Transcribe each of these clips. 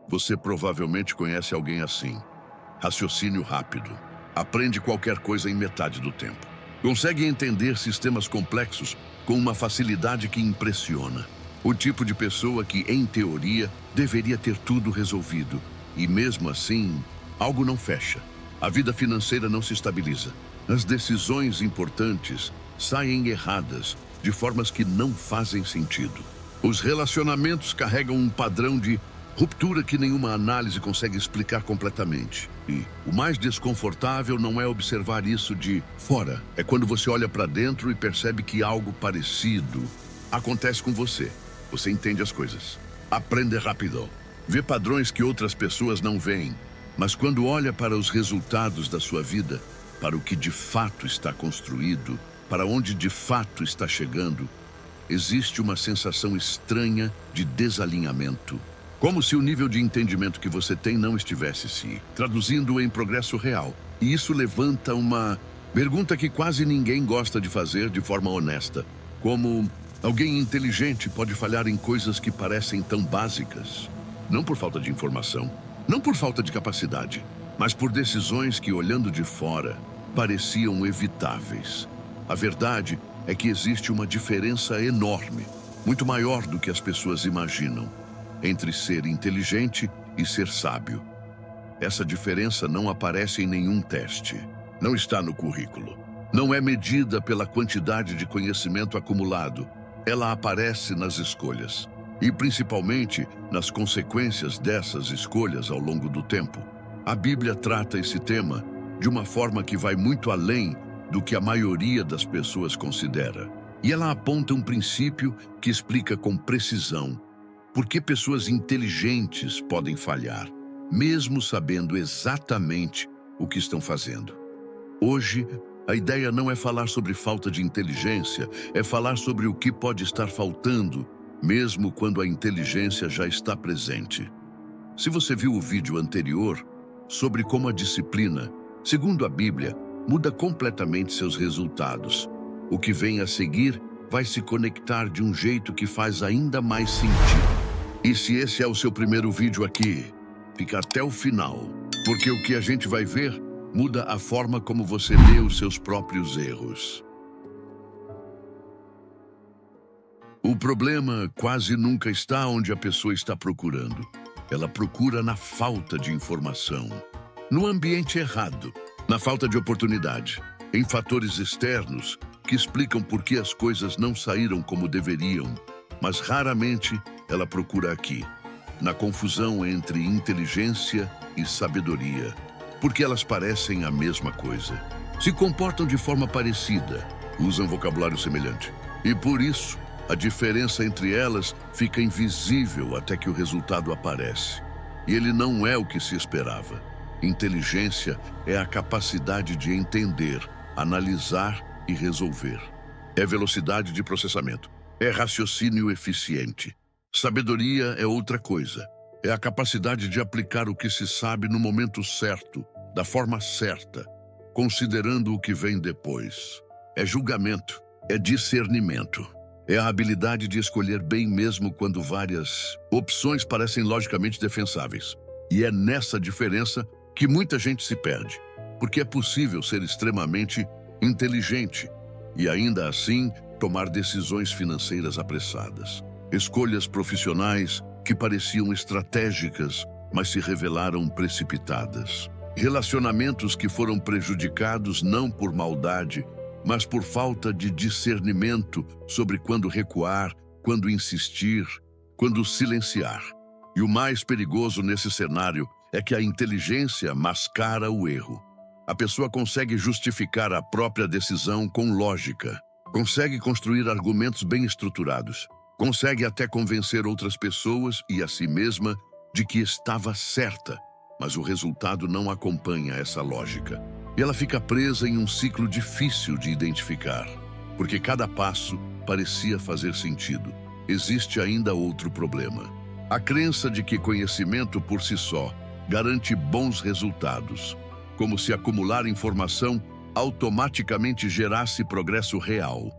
Você provavelmente conhece alguém assim. Raciocínio rápido. Aprende qualquer coisa em metade do tempo. Consegue entender sistemas complexos com uma facilidade que impressiona. O tipo de pessoa que, em teoria, deveria ter tudo resolvido. E mesmo assim, algo não fecha. A vida financeira não se estabiliza. As decisões importantes saem erradas, de formas que não fazem sentido. Os relacionamentos carregam um padrão de ruptura que nenhuma análise consegue explicar completamente. E o mais desconfortável não é observar isso de fora. É quando você olha para dentro e percebe que algo parecido acontece com você. Você entende as coisas. Aprende rápido. Vê padrões que outras pessoas não veem. Mas quando olha para os resultados da sua vida, para o que de fato está construído, para onde de fato está chegando, existe uma sensação estranha de desalinhamento. Como se o nível de entendimento que você tem não estivesse se traduzindo em progresso real. E isso levanta uma pergunta que quase ninguém gosta de fazer de forma honesta. Como alguém inteligente pode falhar em coisas que parecem tão básicas? Não por falta de informação, não por falta de capacidade, mas por decisões que, olhando de fora, pareciam evitáveis. A verdade é que existe uma diferença enorme, muito maior do que as pessoas imaginam, entre ser inteligente e ser sábio. Essa diferença não aparece em nenhum teste, não está no currículo. Não é medida pela quantidade de conhecimento acumulado. Ela aparece nas escolhas, e principalmente nas consequências dessas escolhas ao longo do tempo. A Bíblia trata esse tema de uma forma que vai muito além do que a maioria das pessoas considera. E ela aponta um princípio que explica com precisão por que pessoas inteligentes podem falhar, mesmo sabendo exatamente o que estão fazendo. Hoje, a ideia não é falar sobre falta de inteligência, é falar sobre o que pode estar faltando, mesmo quando a inteligência já está presente. Se você viu o vídeo anterior sobre como a disciplina, segundo a Bíblia, muda completamente seus resultados, o que vem a seguir vai se conectar de um jeito que faz ainda mais sentido. E se esse é o seu primeiro vídeo aqui, fica até o final, porque o que a gente vai ver muda a forma como você lê os seus próprios erros. O problema quase nunca está onde a pessoa está procurando. Ela procura na falta de informação, no ambiente errado, na falta de oportunidade, em fatores externos que explicam por que as coisas não saíram como deveriam, mas raramente ela procura aqui, na confusão entre inteligência e sabedoria, porque elas parecem a mesma coisa, se comportam de forma parecida, usam vocabulário semelhante, e por isso a diferença entre elas fica invisível até que o resultado aparece. E ele não é o que se esperava. Inteligência é a capacidade de entender, analisar e resolver. É velocidade de processamento. É raciocínio eficiente. Sabedoria é outra coisa. É a capacidade de aplicar o que se sabe no momento certo, da forma certa, considerando o que vem depois. É julgamento. É discernimento. É a habilidade de escolher bem mesmo quando várias opções parecem logicamente defensáveis. E é nessa diferença que muita gente se perde, porque é possível ser extremamente inteligente e ainda assim tomar decisões financeiras apressadas. Escolhas profissionais que pareciam estratégicas, mas se revelaram precipitadas. Relacionamentos que foram prejudicados não por maldade, mas por falta de discernimento sobre quando recuar, quando insistir, quando silenciar. E o mais perigoso nesse cenário é que a inteligência mascara o erro. A pessoa consegue justificar a própria decisão com lógica, consegue construir argumentos bem estruturados, consegue até convencer outras pessoas e a si mesma de que estava certa, mas o resultado não acompanha essa lógica. E ela fica presa em um ciclo difícil de identificar, porque cada passo parecia fazer sentido. Existe ainda outro problema. A crença de que conhecimento por si só garante bons resultados, como se acumular informação automaticamente gerasse progresso real.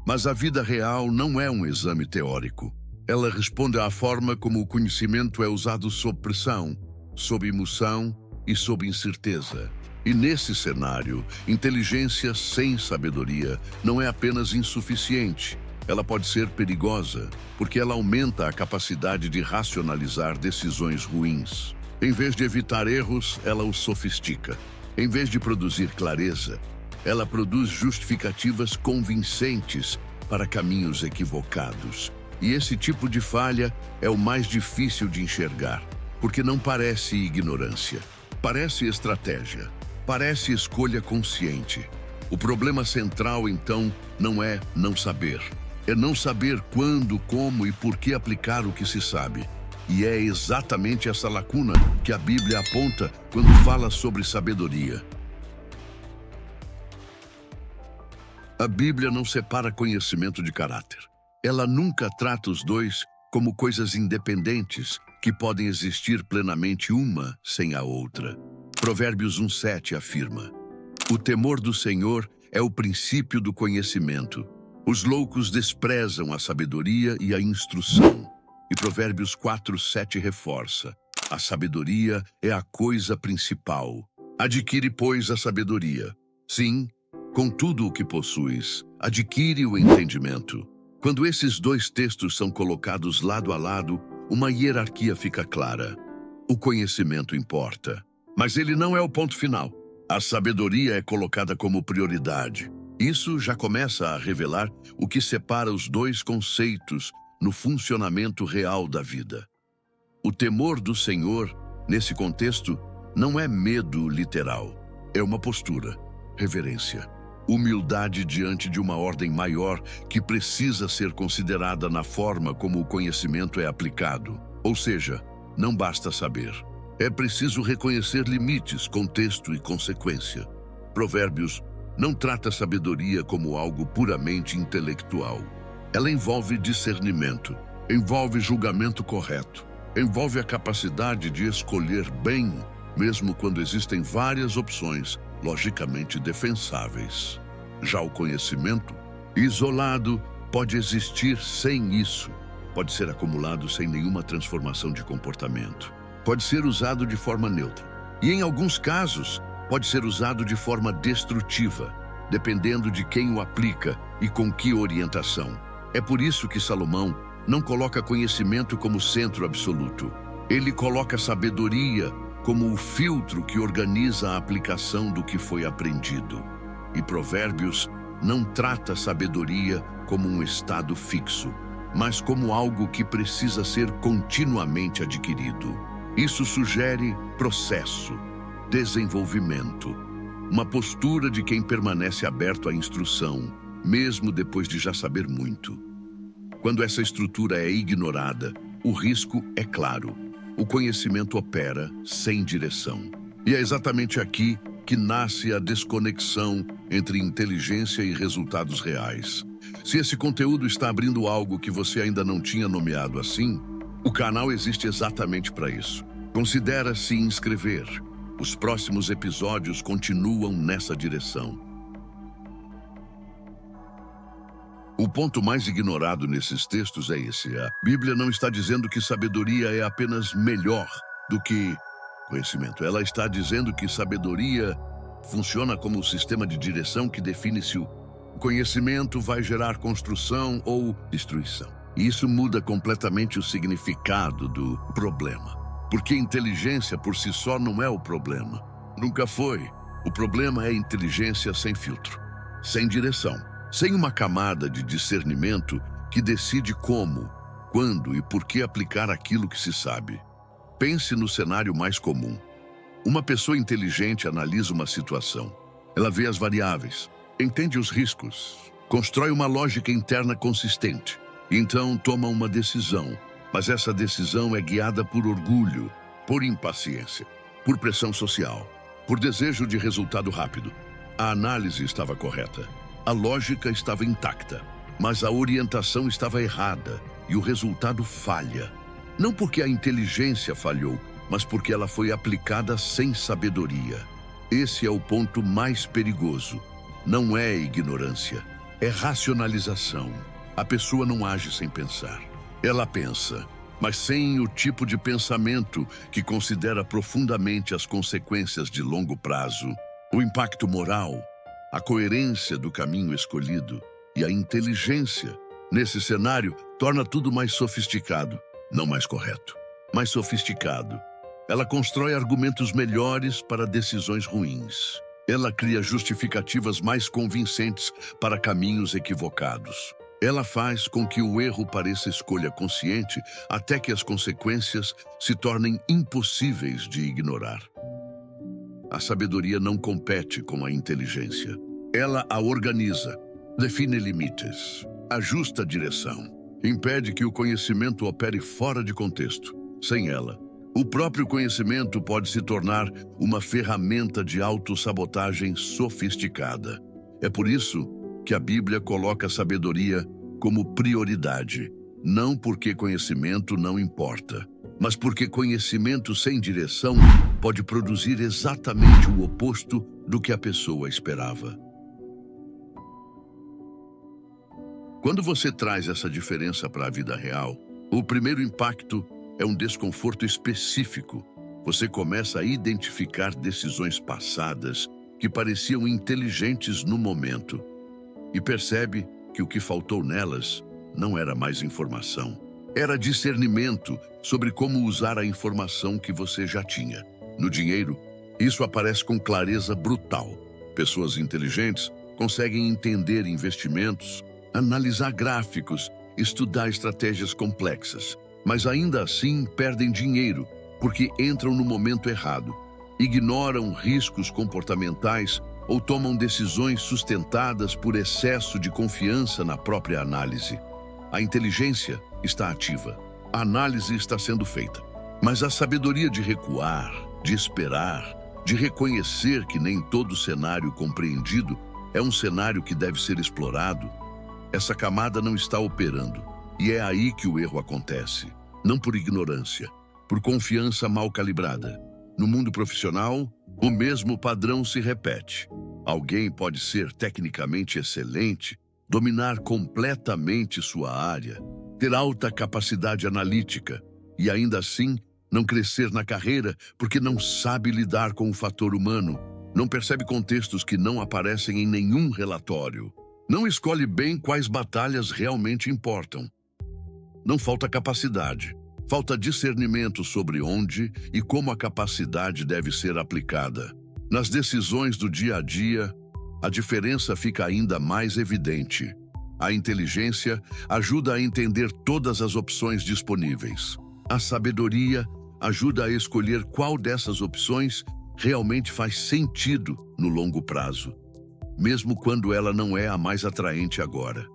Mas a vida real não é um exame teórico. Ela responde à forma como o conhecimento é usado sob pressão, sob emoção e sob incerteza. E nesse cenário, inteligência sem sabedoria não é apenas insuficiente, ela pode ser perigosa, porque ela aumenta a capacidade de racionalizar decisões ruins. Em vez de evitar erros, ela os sofistica. Em vez de produzir clareza, ela produz justificativas convincentes para caminhos equivocados. E esse tipo de falha é o mais difícil de enxergar, porque não parece ignorância, parece estratégia, parece escolha consciente. O problema central, então, não é não saber. É não saber quando, como e por que aplicar o que se sabe. E é exatamente essa lacuna que a Bíblia aponta quando fala sobre sabedoria. A Bíblia não separa conhecimento de caráter. Ela nunca trata os dois como coisas independentes que podem existir plenamente uma sem a outra. Provérbios 1:7 afirma: o temor do Senhor é o princípio do conhecimento. Os loucos desprezam a sabedoria e a instrução. E Provérbios 4:7 reforça: a sabedoria é a coisa principal. Adquire, pois, a sabedoria. Sim, com tudo o que possuis, adquire o entendimento. Quando esses dois textos são colocados lado a lado, uma hierarquia fica clara. O conhecimento importa, mas ele não é o ponto final. A sabedoria é colocada como prioridade. Isso já começa a revelar o que separa os dois conceitos no funcionamento real da vida. O temor do Senhor, nesse contexto, não é medo literal. É uma postura, reverência, humildade diante de uma ordem maior que precisa ser considerada na forma como o conhecimento é aplicado. Ou seja, não basta saber. É preciso reconhecer limites, contexto e consequência. Provérbios não trata a sabedoria como algo puramente intelectual. Ela envolve discernimento, envolve julgamento correto, envolve a capacidade de escolher bem, mesmo quando existem várias opções logicamente defensáveis. Já o conhecimento, isolado, pode existir sem isso. Pode ser acumulado sem nenhuma transformação de comportamento. Pode ser usado de forma neutra. E, em alguns casos, pode ser usado de forma destrutiva, dependendo de quem o aplica e com que orientação. É por isso que Salomão não coloca conhecimento como centro absoluto. Ele coloca sabedoria como o filtro que organiza a aplicação do que foi aprendido. E Provérbios não trata a sabedoria como um estado fixo, mas como algo que precisa ser continuamente adquirido. Isso sugere processo, desenvolvimento, uma postura de quem permanece aberto à instrução, mesmo depois de já saber muito. Quando essa estrutura é ignorada, o risco é claro. O conhecimento opera sem direção. E é exatamente aqui que nasce a desconexão entre inteligência e resultados reais. Se esse conteúdo está abrindo algo que você ainda não tinha nomeado assim, o canal existe exatamente para isso. Considere se inscrever. Os próximos episódios continuam nessa direção. O ponto mais ignorado nesses textos é esse. A Bíblia não está dizendo que sabedoria é apenas melhor do que conhecimento. Ela está dizendo que sabedoria funciona como um sistema de direção que define se o conhecimento vai gerar construção ou destruição. E isso muda completamente o significado do problema. Porque inteligência por si só não é o problema. Nunca foi. O problema é inteligência sem filtro, sem direção. Sem uma camada de discernimento que decide como, quando e por que aplicar aquilo que se sabe. Pense no cenário mais comum. Uma pessoa inteligente analisa uma situação. Ela vê as variáveis, entende os riscos, constrói uma lógica interna consistente. E então toma uma decisão. Mas essa decisão é guiada por orgulho, por impaciência, por pressão social, por desejo de resultado rápido. A análise estava correta. A lógica estava intacta, mas a orientação estava errada e o resultado falha. Não porque a inteligência falhou, mas porque ela foi aplicada sem sabedoria. Esse é o ponto mais perigoso. Não é ignorância, é racionalização. A pessoa não age sem pensar. Ela pensa, mas sem o tipo de pensamento que considera profundamente as consequências de longo prazo, o impacto moral, a coerência do caminho escolhido e a inteligência. Nesse cenário, torna tudo mais sofisticado, não mais correto, mais sofisticado. Ela constrói argumentos melhores para decisões ruins. Ela cria justificativas mais convincentes para caminhos equivocados. Ela faz com que o erro pareça escolha consciente até que as consequências se tornem impossíveis de ignorar. A sabedoria não compete com a inteligência. Ela a organiza, define limites, ajusta a direção, impede que o conhecimento opere fora de contexto. Sem ela, o próprio conhecimento pode se tornar uma ferramenta de autossabotagem sofisticada. É por isso que a Bíblia coloca a sabedoria como prioridade, não porque conhecimento não importa, mas porque conhecimento sem direção pode produzir exatamente o oposto do que a pessoa esperava. Quando você traz essa diferença para a vida real, o primeiro impacto é um desconforto específico. Você começa a identificar decisões passadas que pareciam inteligentes no momento e percebe que o que faltou nelas não era mais informação. Era discernimento sobre como usar a informação que você já tinha. No dinheiro, isso aparece com clareza brutal. Pessoas inteligentes conseguem entender investimentos, analisar gráficos, estudar estratégias complexas, mas ainda assim perdem dinheiro porque entram no momento errado, ignoram riscos comportamentais ou tomam decisões sustentadas por excesso de confiança na própria análise. A inteligência está ativa, a análise está sendo feita, mas a sabedoria de recuar, de esperar, de reconhecer que nem todo cenário compreendido é um cenário que deve ser explorado, essa camada não está operando. E é aí que o erro acontece. Não por ignorância, por confiança mal calibrada. No mundo profissional, o mesmo padrão se repete. Alguém pode ser tecnicamente excelente, dominar completamente sua área, ter alta capacidade analítica e ainda assim não crescer na carreira porque não sabe lidar com o fator humano, não percebe contextos que não aparecem em nenhum relatório, não escolhe bem quais batalhas realmente importam. Não falta capacidade, falta discernimento sobre onde e como a capacidade deve ser aplicada. Nas decisões do dia a dia, a diferença fica ainda mais evidente. A inteligência ajuda a entender todas as opções disponíveis. A sabedoria ajuda a escolher qual dessas opções realmente faz sentido no longo prazo, mesmo quando ela não é a mais atraente agora.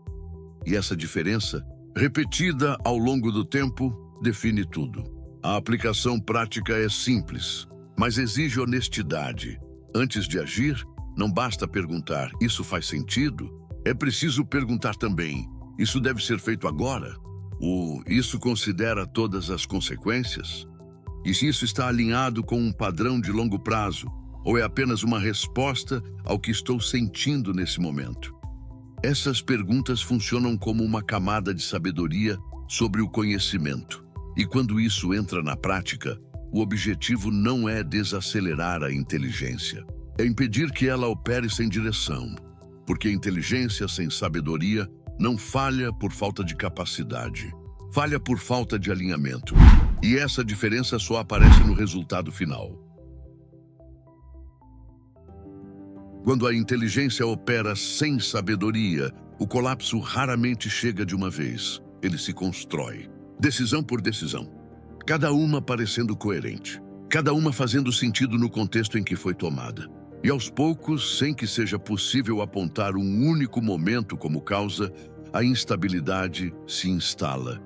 E essa diferença, repetida ao longo do tempo, define tudo. A aplicação prática é simples, mas exige honestidade. Antes de agir, não basta perguntar, isso faz sentido? É preciso perguntar também, isso deve ser feito agora? Ou isso considera todas as consequências? E se isso está alinhado com um padrão de longo prazo, ou é apenas uma resposta ao que estou sentindo nesse momento? Essas perguntas funcionam como uma camada de sabedoria sobre o conhecimento. E quando isso entra na prática, o objetivo não é desacelerar a inteligência. É impedir que ela opere sem direção, porque a inteligência sem sabedoria não falha por falta de capacidade, falha por falta de alinhamento. E essa diferença só aparece no resultado final. Quando a inteligência opera sem sabedoria, o colapso raramente chega de uma vez. Ele se constrói, decisão por decisão, cada uma parecendo coerente, cada uma fazendo sentido no contexto em que foi tomada. E aos poucos, sem que seja possível apontar um único momento como causa, a instabilidade se instala.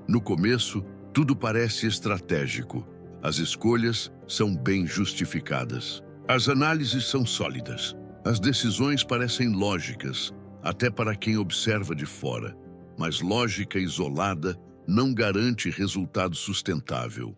No começo, tudo parece estratégico. As escolhas são bem justificadas. As análises são sólidas. As decisões parecem lógicas, até para quem observa de fora. Mas lógica isolada não garante resultado sustentável.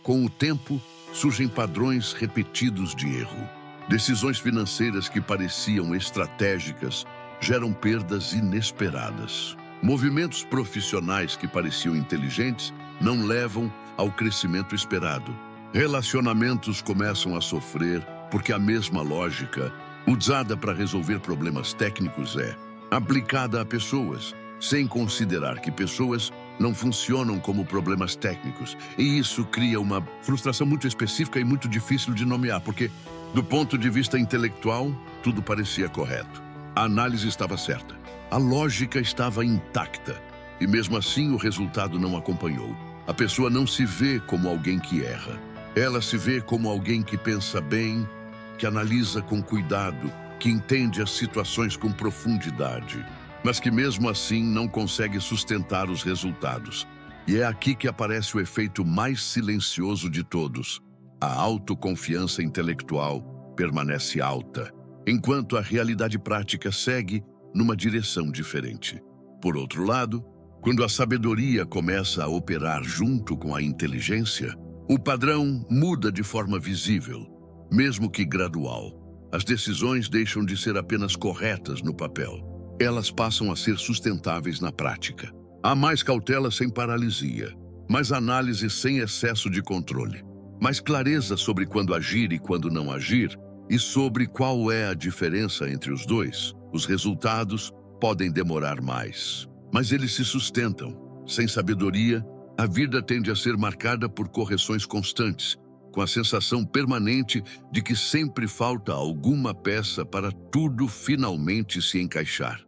Com o tempo, surgem padrões repetidos de erro. Decisões financeiras que pareciam estratégicas geram perdas inesperadas. Movimentos profissionais que pareciam inteligentes não levam ao crescimento esperado. Relacionamentos começam a sofrer porque a mesma lógica, usada para resolver problemas técnicos, é aplicada a pessoas, sem considerar que pessoas não funcionam como problemas técnicos. E isso cria uma frustração muito específica e muito difícil de nomear, porque, do ponto de vista intelectual, tudo parecia correto. A análise estava certa. A lógica estava intacta. E mesmo assim, o resultado não acompanhou. A pessoa não se vê como alguém que erra. Ela se vê como alguém que pensa bem, que analisa com cuidado, que entende as situações com profundidade, mas que mesmo assim não consegue sustentar os resultados. E é aqui que aparece o efeito mais silencioso de todos. A autoconfiança intelectual permanece alta, enquanto a realidade prática segue numa direção diferente. Por outro lado, quando a sabedoria começa a operar junto com a inteligência, o padrão muda de forma visível, mesmo que gradual. As decisões deixam de ser apenas corretas no papel. Elas passam a ser sustentáveis na prática. Há mais cautela sem paralisia, mais análise sem excesso de controle, mais clareza sobre quando agir e quando não agir, e sobre qual é a diferença entre os dois. Os resultados podem demorar mais, mas eles se sustentam. Sem sabedoria, a vida tende a ser marcada por correções constantes, com a sensação permanente de que sempre falta alguma peça para tudo finalmente se encaixar.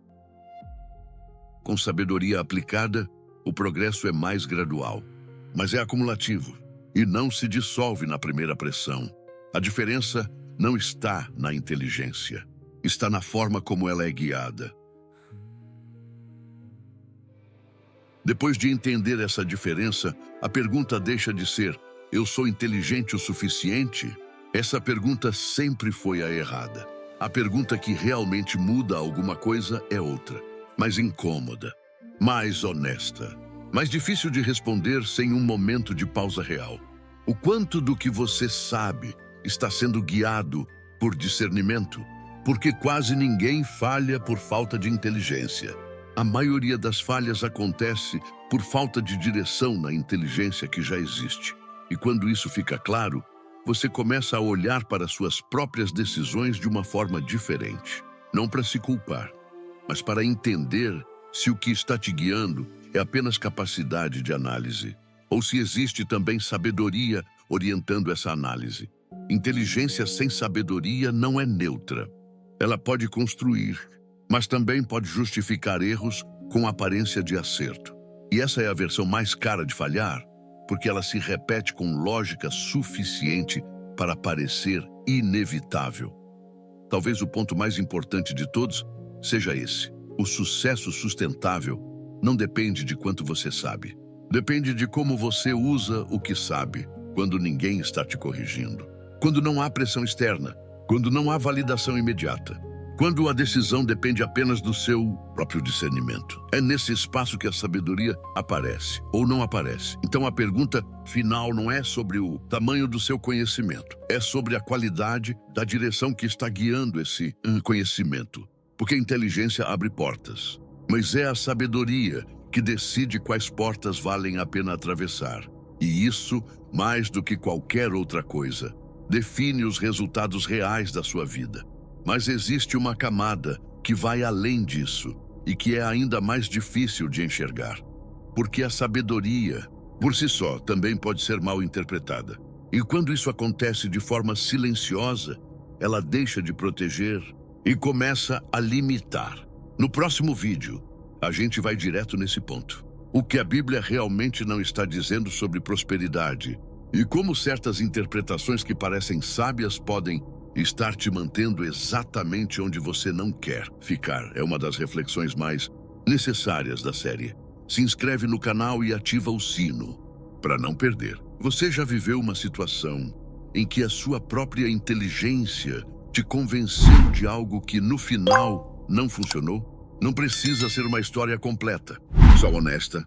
Com sabedoria aplicada, o progresso é mais gradual, mas é acumulativo e não se dissolve na primeira pressão. A diferença não está na inteligência, está na forma como ela é guiada. Depois de entender essa diferença, a pergunta deixa de ser: eu sou inteligente o suficiente? Essa pergunta sempre foi a errada. A pergunta que realmente muda alguma coisa é outra, mais incômoda, mais honesta, mais difícil de responder sem um momento de pausa real. O quanto do que você sabe está sendo guiado por discernimento? Porque quase ninguém falha por falta de inteligência. A maioria das falhas acontece por falta de direção na inteligência que já existe. E quando isso fica claro, você começa a olhar para suas próprias decisões de uma forma diferente. Não para se culpar, mas para entender se o que está te guiando é apenas capacidade de análise, ou se existe também sabedoria orientando essa análise. Inteligência sem sabedoria não é neutra. Ela pode construir, mas também pode justificar erros com aparência de acerto. E essa é a versão mais cara de falhar, porque ela se repete com lógica suficiente para parecer inevitável. Talvez o ponto mais importante de todos seja esse: o sucesso sustentável não depende de quanto você sabe. Depende de como você usa o que sabe, quando ninguém está te corrigindo, quando não há pressão externa, quando não há validação imediata, quando a decisão depende apenas do seu próprio discernimento. É nesse espaço que a sabedoria aparece, ou não aparece. Então a pergunta final não é sobre o tamanho do seu conhecimento, é sobre a qualidade da direção que está guiando esse conhecimento. Porque a inteligência abre portas, mas é a sabedoria que decide quais portas valem a pena atravessar. E isso, mais do que qualquer outra coisa, define os resultados reais da sua vida. Mas existe uma camada que vai além disso e que é ainda mais difícil de enxergar. Porque a sabedoria, por si só, também pode ser mal interpretada. E quando isso acontece de forma silenciosa, ela deixa de proteger e começa a limitar. No próximo vídeo, a gente vai direto nesse ponto. O que a Bíblia realmente não está dizendo sobre prosperidade e como certas interpretações que parecem sábias podem estar te mantendo exatamente onde você não quer ficar. É uma das reflexões mais necessárias da série. Se inscreve no canal e ativa o sino para não perder. Você já viveu uma situação em que a sua própria inteligência te convenceu de algo que no final não funcionou? Não precisa ser uma história completa, só honesta.